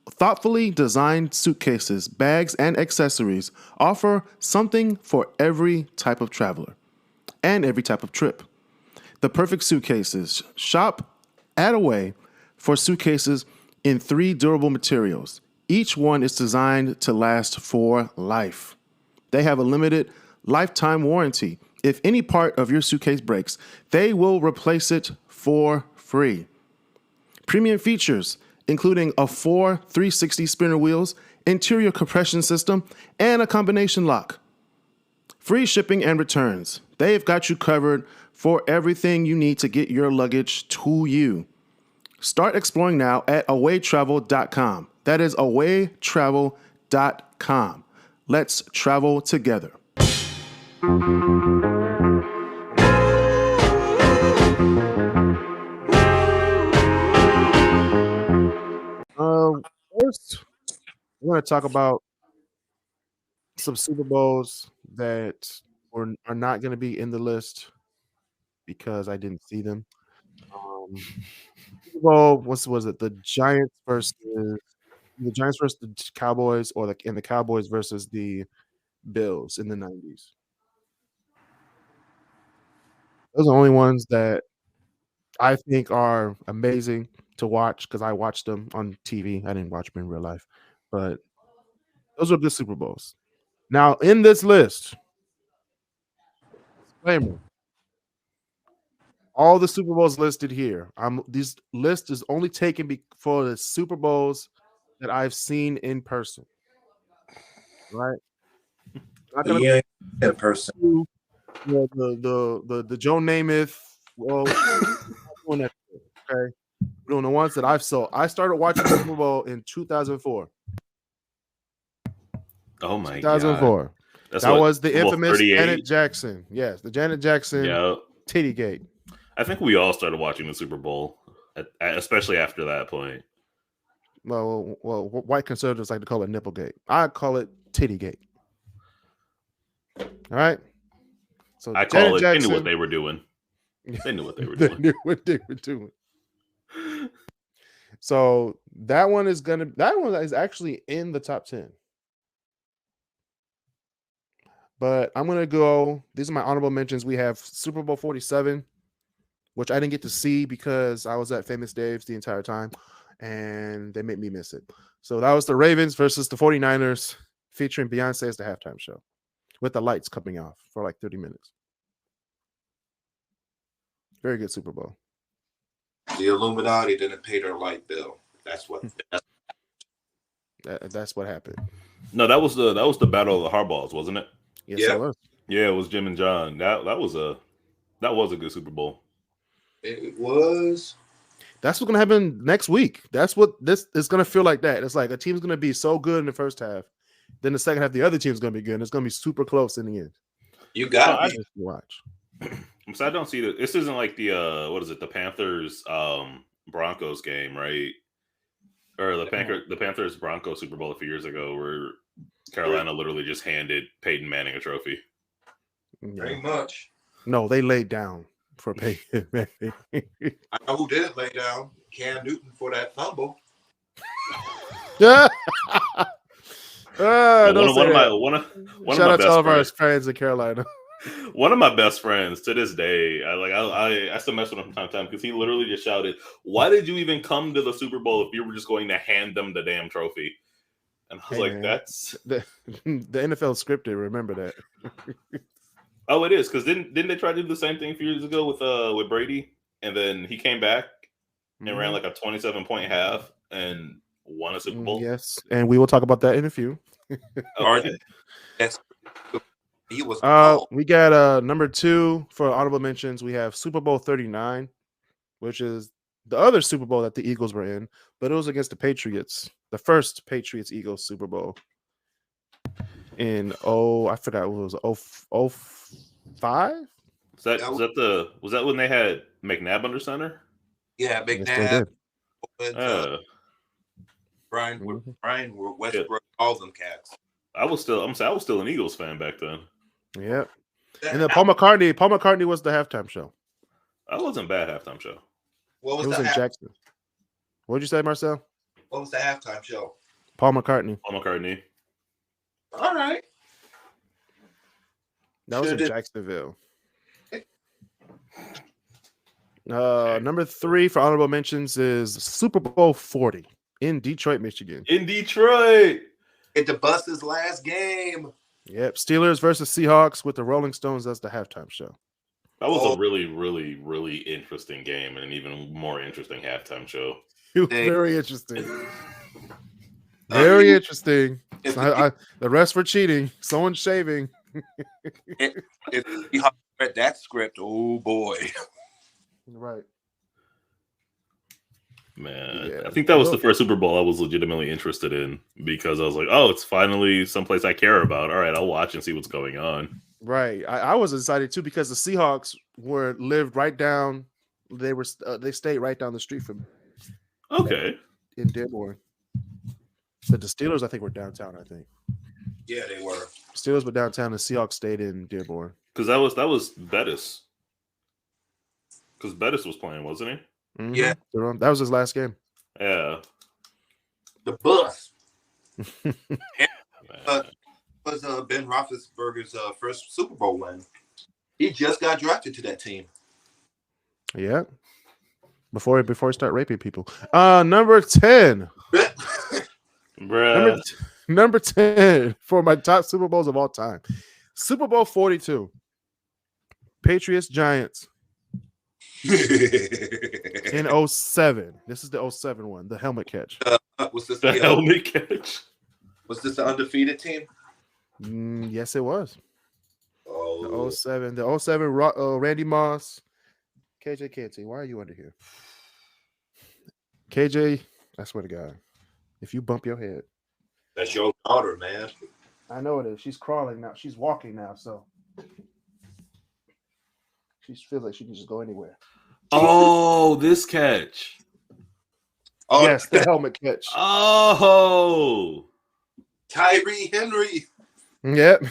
thoughtfully designed suitcases, bags, and accessories offer something for every type of traveler and every type of trip. The perfect suitcases. Shop at Away for suitcases in 3 durable materials. Each one is designed to last for life. They have a limited lifetime warranty. If any part of your suitcase breaks, they will replace it for free. Premium features, including a 4 360 spinner wheels, interior compression system, and a combination lock. Free shipping and returns. They've got you covered for everything you need to get your luggage to you. Start exploring now at awaytravel.com. That is awaytravel.com. Let's travel together. First, we're going to talk about some Super Bowls that are not going to be in the list because I didn't see them. Super Bowl, what was it? The Giants versus the Cowboys, and the Cowboys versus the Bills in the 90s. Those are the only ones that I think are amazing to watch because I watched them on TV. I didn't watch them in real life, but those are the Super Bowls. Now, in this list, disclaimer, all the Super Bowls listed here. This list is only taken for the Super Bowls that I've seen in person. Right? Yeah, in person. The Joe Namath. Well, okay. We're doing the ones that I've saw. I started watching Super Bowl in 2004. Oh my 2004. God. That was the infamous Janet Jackson. Yes, the Janet Jackson titty gate. I think we all started watching the Super Bowl, especially after that point. Well, white conservatives like to call it Nipplegate. I call it Tittygate. All right. So I call it. They knew what they were doing. They knew what they were doing. They knew what they were doing. So that one is actually in the top 10. But I'm gonna go. These are my honorable mentions. We have Super Bowl 47, which I didn't get to see because I was at Famous Dave's the entire time, and they made me miss it. So that was the Ravens versus the 49ers, featuring Beyonce as the halftime show, with the lights coming off for like 30 minutes. Very good Super Bowl. The Illuminati didn't pay their light bill. That's what happened. No, that was the Battle of the Hardballs, wasn't it? Yes, it was. Yeah, it was Jim and John. That was a good Super Bowl. It was. That's what's gonna happen next week. That's what this is gonna feel like. That it's like a team's gonna be so good in the first half, then the second half the other team's gonna be good, and it's gonna be super close in the end. You got to watch. So I don't see that. This isn't like the what is it? The Panthers Broncos game, right? Or the Panthers Broncos Super Bowl a few years ago, where Carolina literally just handed Peyton Manning a trophy. Pretty much. No, they laid down for Peyton Manning. I know who did lay down. Cam Newton for that fumble. Yeah. One of Shout out to all of our friends in Carolina. One of my best friends to this day, I still mess with him from time to time because he literally just shouted, "Why did you even come to the Super Bowl if you were just going to hand them the damn trophy?" And I was like, "That's the NFL scripted." Remember that? Oh, it is because didn't they try to do the same thing a few years ago with Brady, and then he came back and ran like a 27-point half and won a Super Bowl? Yes, and we will talk about that in a few. Okay. He was. We got number 2 for honorable mentions. We have Super Bowl 39, which is the other Super Bowl that the Eagles were in, but it was against the Patriots. The first Patriots-Eagles Super Bowl in I forgot what it was 05? Was that when they had McNabb under center? Yeah, McNabb. Brian Westbrook, all them cats. I was still an Eagles fan back then. Yeah. And then Paul McCartney was the halftime show. That wasn't a bad halftime show. What was it was in Jackson. What did you say, Marcel? What was the halftime show? Paul McCartney. All right. That was in Jacksonville. Number 3 for honorable mentions is Super Bowl 40 in Detroit, Michigan. In Detroit. It's the Bus's last game. Yep. Steelers versus Seahawks with the Rolling Stones as the halftime show. That was a really, really, really interesting game and an even more interesting halftime show. It was very interesting. Very interesting. The rest were cheating. Someone's shaving. If you read that script, oh boy. Right. Man, yeah. I think that was the first Super Bowl I was legitimately interested in because I was like, oh, it's finally someplace I care about. All right, I'll watch and see what's going on. Right. I was excited too because the Seahawks lived right down. They stayed right down the street from. Okay. In Dearborn. But the Steelers, I think, were downtown. I think. Yeah, they were. Steelers were downtown. The Seahawks stayed in Dearborn. Because that was Bettis. Because Bettis was playing, wasn't he? Mm-hmm. Yeah, that was his last game. Yeah, the bus was Ben Roethlisberger's first Super Bowl win. He just got drafted to that team. Yeah, before he start raping people. Number 10, number 10 for my top Super Bowls of all time. Super Bowl 42, Patriots Giants. In 07. This is the 07 one, the helmet catch. Was this the helmet catch? Was this the undefeated team? Yes, it was. Oh, The 07. The 07 Randy Moss. KJ Canty. Why are you under here? KJ, I swear to God. If you bump your head. that's your daughter, man. I know it is. She's crawling now. She's walking now, so she feels like she can just go anywhere. Oh, this catch. Oh, yes, the helmet catch. Oh, Tyree Henry. Yep.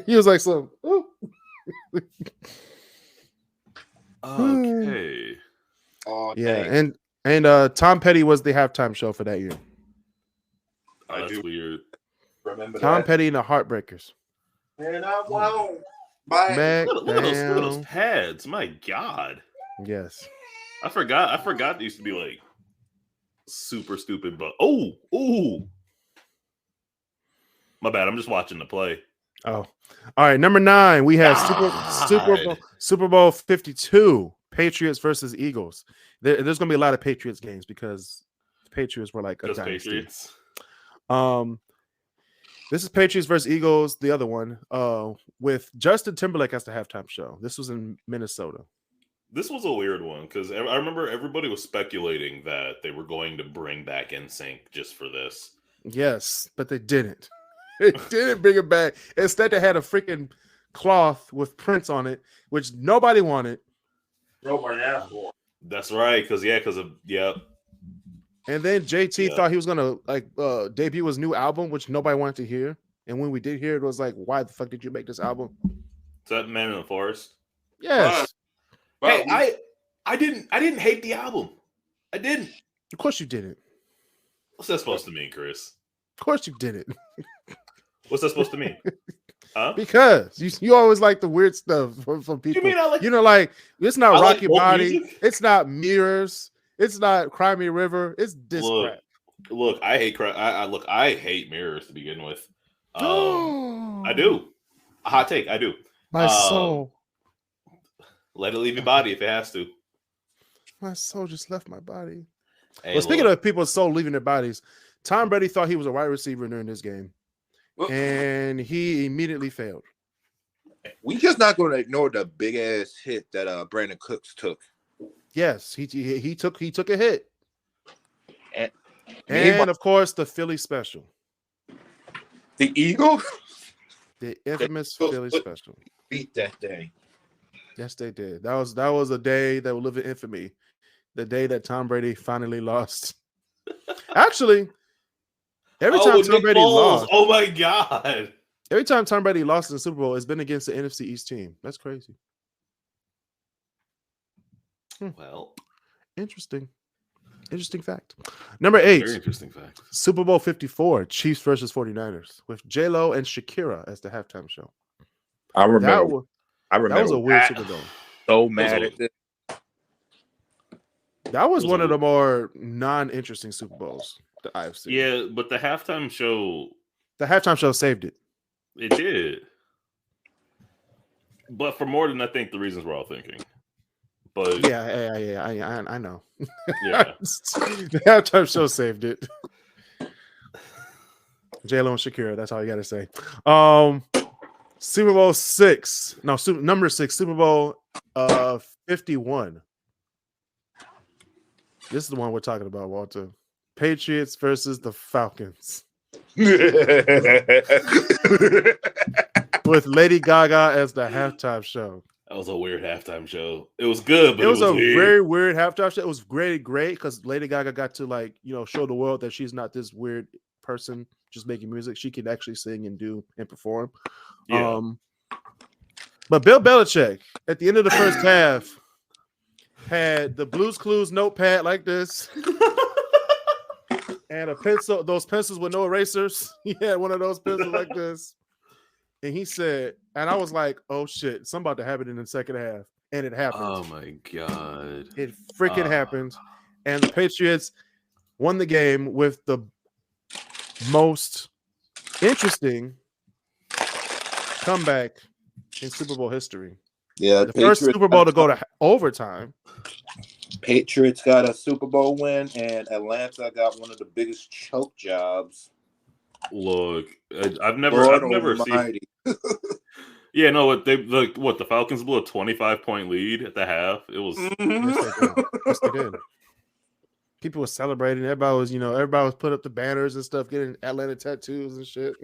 He was like, so. Okay. Oh, Yeah, dang. and Tom Petty was the halftime show for that year. Oh, that's weird. Remember Tom that? Petty and the Heartbreakers. Man, I won't. Bye. Back Look at down. those pads. My God. Yes. I forgot they used to be like super stupid, but oh. My bad. I'm just watching the play. Oh, all right. Number 9, we have Super Bowl 52, Patriots versus Eagles. There's going to be a lot of Patriots games because the Patriots were like a Just dynasty. Patriots. This is Patriots versus Eagles. The other one, with Justin Timberlake as the halftime show. This was in Minnesota. This was a weird one because I remember everybody was speculating that they were going to bring back NSYNC just for this. Yes, but they didn't. They didn't bring it back. Instead, they had a freaking cloth with prints on it, which nobody wanted. Nobody asked for. That's right, because And then JT thought he was gonna debut his new album, which nobody wanted to hear. And when we did hear it, it was like, why the fuck did you make this album? Is that Man in the Forest? Yes. Hey, I didn't hate the album. I didn't. Of course you didn't. What's that supposed to mean, Chris? Of course you didn't. What's that supposed to mean? Huh? Because you always like the weird stuff from people. You mean I like? Like it's not I Rocky like Body. music? It's not Mirrors. It's not Cry Me a River. It's this crap. Look, I hate I hate Mirrors to begin with. I do. A hot take. I do. My soul. Let it leave your body if it has to. My soul just left my body. Hey, Well, speaking of people's soul leaving their bodies, Tom Brady thought he was a wide receiver during this game, and he immediately failed. We just not going to ignore the big ass hit that Brandon Cooks took. Yes, he took a hit, and of course the Philly special, the Eagle, the infamous Philly special, beat that day. Yes, they did. That was a day that will live in infamy. The day that Tom Brady finally lost. Actually, every time Tom Brady lost, oh my God! Every time Tom Brady lost in the Super Bowl, it's been against the NFC East team. That's crazy. Well, interesting fact. Number 8. Very interesting fact. Super Bowl 54, Chiefs versus 49ers, with J-Lo and Shakira as the halftime show. I remember. That was a weird Super Bowl. So mad at this. That was one of the more non-interesting Super Bowls that I've seen. Yeah, but the halftime show saved it. It did. But for more than I think the reasons we're all thinking. But yeah, I know. Yeah. The halftime show saved it. J-Lo and Shakira, that's all you got to say. Super Bowl 6. No, number 6, Super Bowl 51. This is the one we're talking about, Walter. Patriots versus the Falcons. With Lady Gaga as the halftime show. That was a weird halftime show. It was good, but it was a weird. Very weird halftime show. It was great because Lady Gaga got to show the world that she's not this weird person just making music. She can actually sing and do and perform. Yeah. But Bill Belichick at the end of the first half had the Blue's Clues notepad like this. And a pencil, those pencils with no erasers. He had one of those pencils like this. And he said, and I was like, oh shit, something about to happen in the second half. And it happened. Oh my God. It freaking happened. And the Patriots won the game with the most interesting comeback in Super Bowl history. Yeah, the first Super Bowl to go to overtime. Patriots got a Super Bowl win, and Atlanta got one of the biggest choke jobs. Look, I've never seen. Yeah, no, what the Falcons blew a 25-point lead at the half. It was yes, they did. People were celebrating. Everybody was putting up the banners and stuff, getting Atlanta tattoos and shit.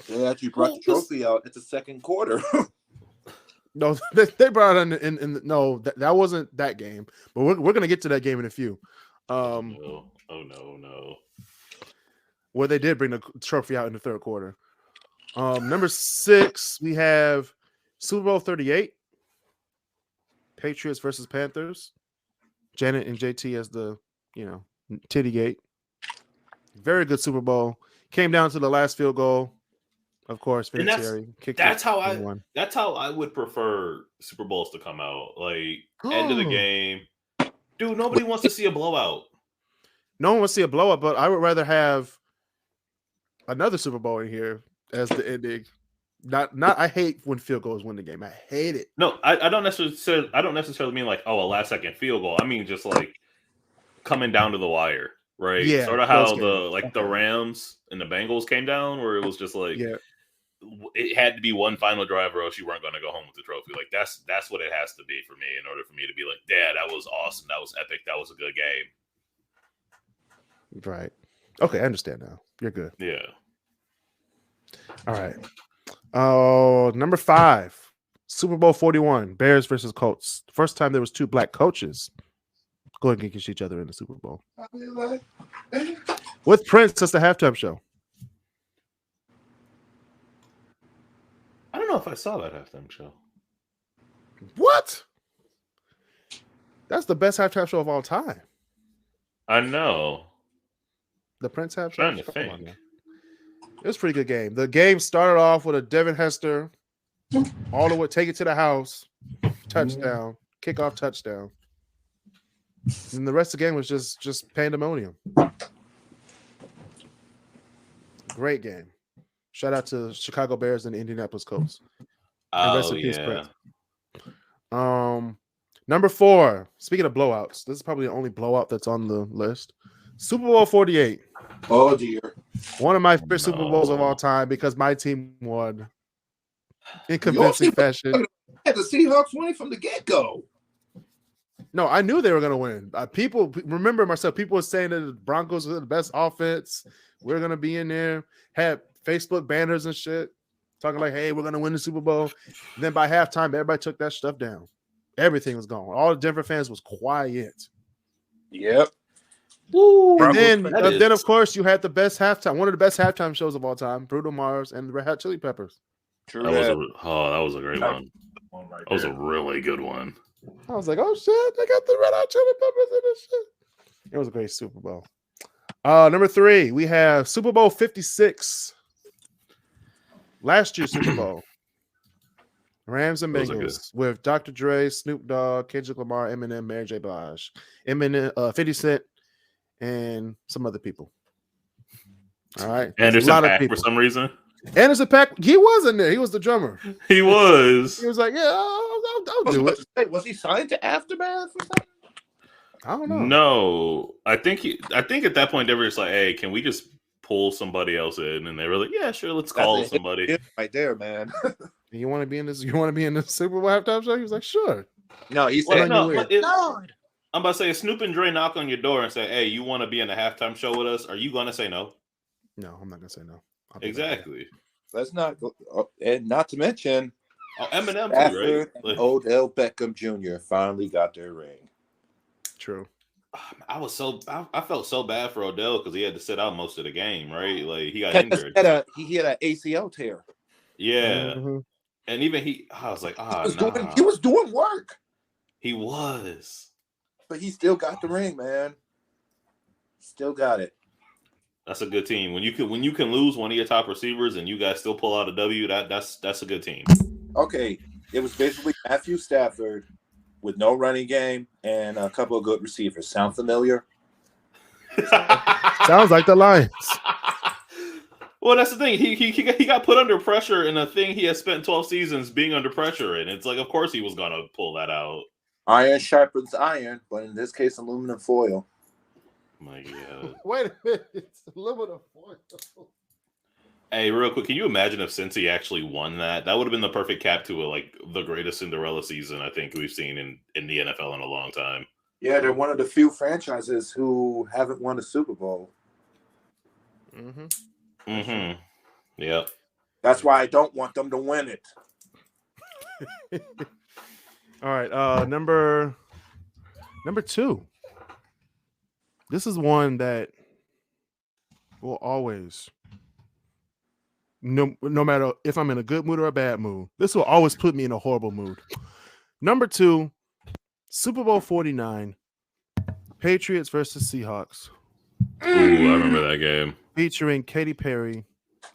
They actually brought the trophy out at the second quarter. No, they brought it in no, that wasn't that game. But we're gonna get to that game in a few. Oh no. Where they did bring the trophy out in the third quarter. Number 6, we have Super Bowl 38. Patriots versus Panthers. Janet and JT as the, titty gate. Very good Super Bowl. Came down to the last field goal. Of course, that's how I would prefer Super Bowls to come out. Like end of the game. Dude, nobody wants to see a blowout. No one wants to see a blowout, but I would rather have another Super Bowl in here as the ending. Not I hate when field goals win the game. I hate it. No, I don't necessarily mean like, a last second field goal. I mean just like coming down to the wire, right? Yeah. Sort of how the Rams and the Bengals came down, where it was just like it had to be one final drive or else you weren't going to go home with the trophy. Like that's what it has to be for me in order for me to be like, Dad, that was awesome. That was epic. That was a good game. Right. Okay, I understand now. You're good. Yeah. All right. Number 5, Super Bowl 41, Bears versus Colts. First time there was 2 black coaches going against each other in the Super Bowl. With Prince as the halftime show. I don't know if I saw that halftime show. What? That's the best halftime show of all time. I know. The Prince halftime show. Trying to think. It was a pretty good game. The game started off with a Devin Hester, all the way, take it to the house, touchdown, kickoff touchdown. And the rest of the game was just pandemonium. Great game. Shout out to Chicago Bears and the Indianapolis Colts. Oh, yeah. Number 4, speaking of blowouts, this is probably the only blowout that's on the list. Super Bowl 48. Oh, dear. One of my favorite Super Bowls of all time because my team won in convincing fashion. The Seahawks winning from the get-go. No, I knew they were going to win. People were saying that the Broncos were the best offense. We're going to be in there. Had Facebook banners and shit talking like, hey, we're going to win the Super Bowl. And then by halftime, everybody took that stuff down. Everything was gone. All the Denver fans was quiet. Yep. Woo, and then, of course, you had the best halftime, one of the best halftime shows of all time, Bruno Mars and the Red Hot Chili Peppers. True. That was a great one. That was a really good one. I was like, oh shit, they got the Red Hot Chili Peppers in this shit. It was a great Super Bowl. Number 3, we have Super Bowl 56. Last year's Super Bowl. Rams and Bengals with Dr. Dre, Snoop Dogg, Kendrick Lamar, Eminem, Mary J. Blige, 50 Cent, and some other people. All right. Anderson .Paak for some reason. Anderson .Paak, he was in there. He was the drummer. He was. He was like, yeah, I'll do it. Was he signed to Aftermath or something? I don't know. No. I think at that point they were just like, hey, can we just pull somebody else in? And they were like, yeah, sure, let's call somebody. Right there, man. You want to be in this? You want to be in the Super Bowl halftime show? He was like, sure. No, he said no. I'm about to say, if Snoop and Dre knock on your door and say, hey, you want to be in the halftime show with us? Are you going to say no? No, I'm not going to say no. Exactly. Let's not go. And not to mention, Eminem too, right? And Odell Beckham Jr. finally got their ring. True. I felt so bad for Odell because he had to sit out most of the game, right? Like he got injured. He had an ACL tear. Yeah. Mm-hmm. And even I was like, he was doing work. He was. But he still got the ring, man. Still got it. That's a good team. When you can lose one of your top receivers and you guys still pull out a W, that's a good team. Okay. It was basically Matthew Stafford with no running game and a couple of good receivers. Sound familiar? Sounds like the Lions. Well, that's the thing. He got put under pressure in a thing he has spent 12 seasons being under pressure in. It's like, of course he was gonna pull that out. Iron sharpens iron, but in this case, aluminum foil. My God. Wait a minute. It's aluminum foil. Hey, real quick, can you imagine if Cincy actually won that? That would have been the perfect cap to the greatest Cinderella season I think we've seen in the NFL in a long time. Yeah, they're one of the few franchises who haven't won a Super Bowl. Yep. That's why I don't want them to win it. All right, number 2. This is one that will always, no matter if I'm in a good mood or a bad mood, this will always put me in a horrible mood. Number 2, Super Bowl 49, Patriots versus Seahawks. Ooh, I remember that game. Featuring Katy Perry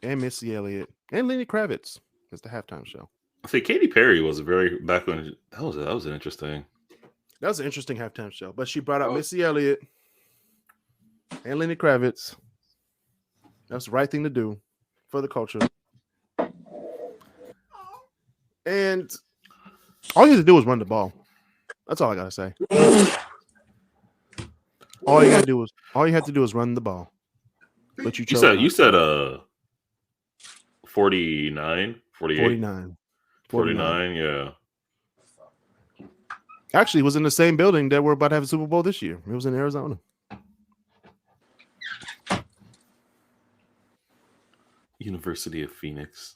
and Missy Elliott and Lenny Kravitz as the halftime show. I think Katy Perry was back when that was an interesting. That was an interesting halftime show, but she brought out Missy Elliott and Lenny Kravitz. That's the right thing to do for the culture. And all you have to do is run the ball. That's all I gotta say. All you have to do is run the ball. But you said 49, 48? 49, yeah. Actually, it was in the same building that we're about to have a Super Bowl this year. It was in Arizona. University of Phoenix.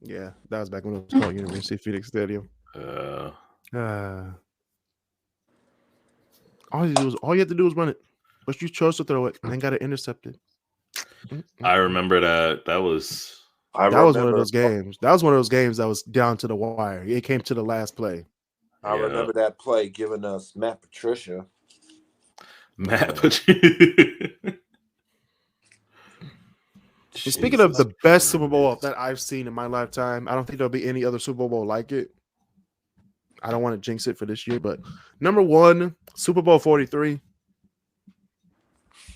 Yeah, that was back when it was called University of Phoenix Stadium. All you have to do is run it. But you chose to throw it and then got it intercepted. I remember that. That was one of those games. That was one of those games that was down to the wire. It came to the last play. I remember that play giving us Matt Patricia. Speaking of the best Super Bowl that I've seen in my lifetime, I don't think there'll be any other Super Bowl like it. I don't want to jinx it for this year, but number 1, Super Bowl 43,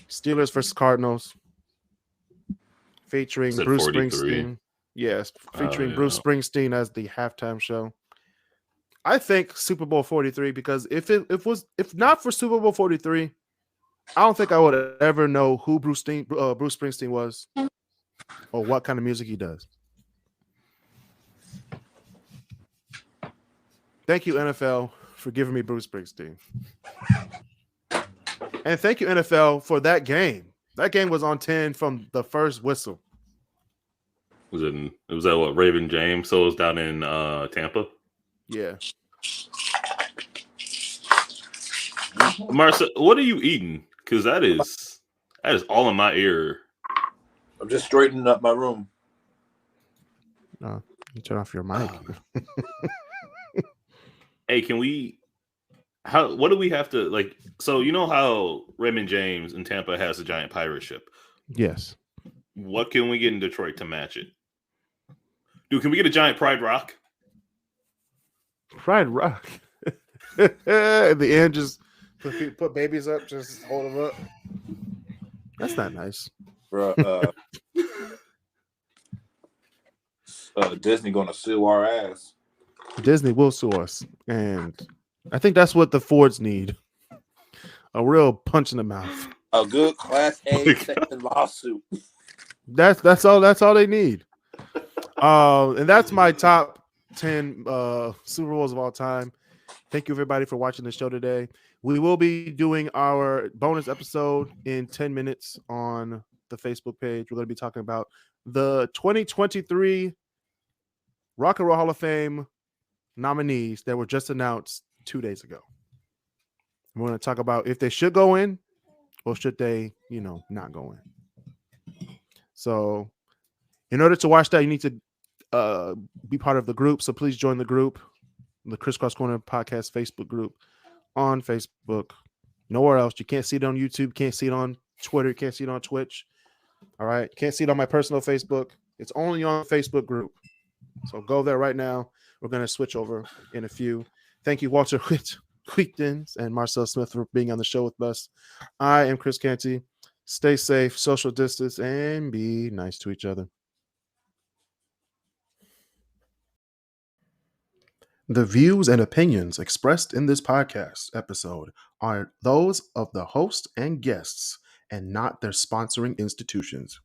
Steelers versus Cardinals, featuring Bruce 43? Springsteen. Yes, featuring Bruce Springsteen as the halftime show. I think Super Bowl 43 because if not for Super Bowl 43, I don't think I would ever know who Bruce Springsteen was or what kind of music he does. Thank you, NFL, for giving me Bruce Springsteen. And thank you, NFL, for that game. That game was on 10 from the first whistle. It was at what, Raven James? So it was down in Tampa? Yeah. Marcia, what are you eating? Because that is all in my ear. I'm just straightening up my room. You turn off your mic. Hey, what do we have to like? So you know how Raymond James in Tampa has a giant pirate ship? Yes. What can we get in Detroit to match it? Dude, can we get a giant Pride Rock? Pride Rock. At the end, just put babies up, just hold them up. That's not nice. Bro, Disney gonna sue our ass. Disney will sue us, and I think that's what the Fords need. A real punch in the mouth. A good Class A section lawsuit. That's all they need. And that's my top 10 Super Bowls of all time. Thank you everybody for watching the show today. We will be doing our bonus episode in 10 minutes on the Facebook page. We're going to be talking about the 2023 Rock and Roll Hall of Fame nominees that were just announced 2 days ago. We're going to talk about if they should go in or should they, not go in. So in order to watch that, you need to be part of the group. So please join the group, the KrisCross Corner podcast Facebook group on Facebook. Nowhere else. You can't see it on YouTube. Can't see it on Twitter. Can't see it on Twitch. All right. Can't see it on my personal Facebook. It's only on Facebook group. So go there right now. We're going to switch over in a few. Thank you, Walter Wheatons and Marcel Smith for being on the show with us. I am Kris Canty. Stay safe, social distance, and be nice to each other. The views and opinions expressed in this podcast episode are those of the host and guests and not their sponsoring institutions.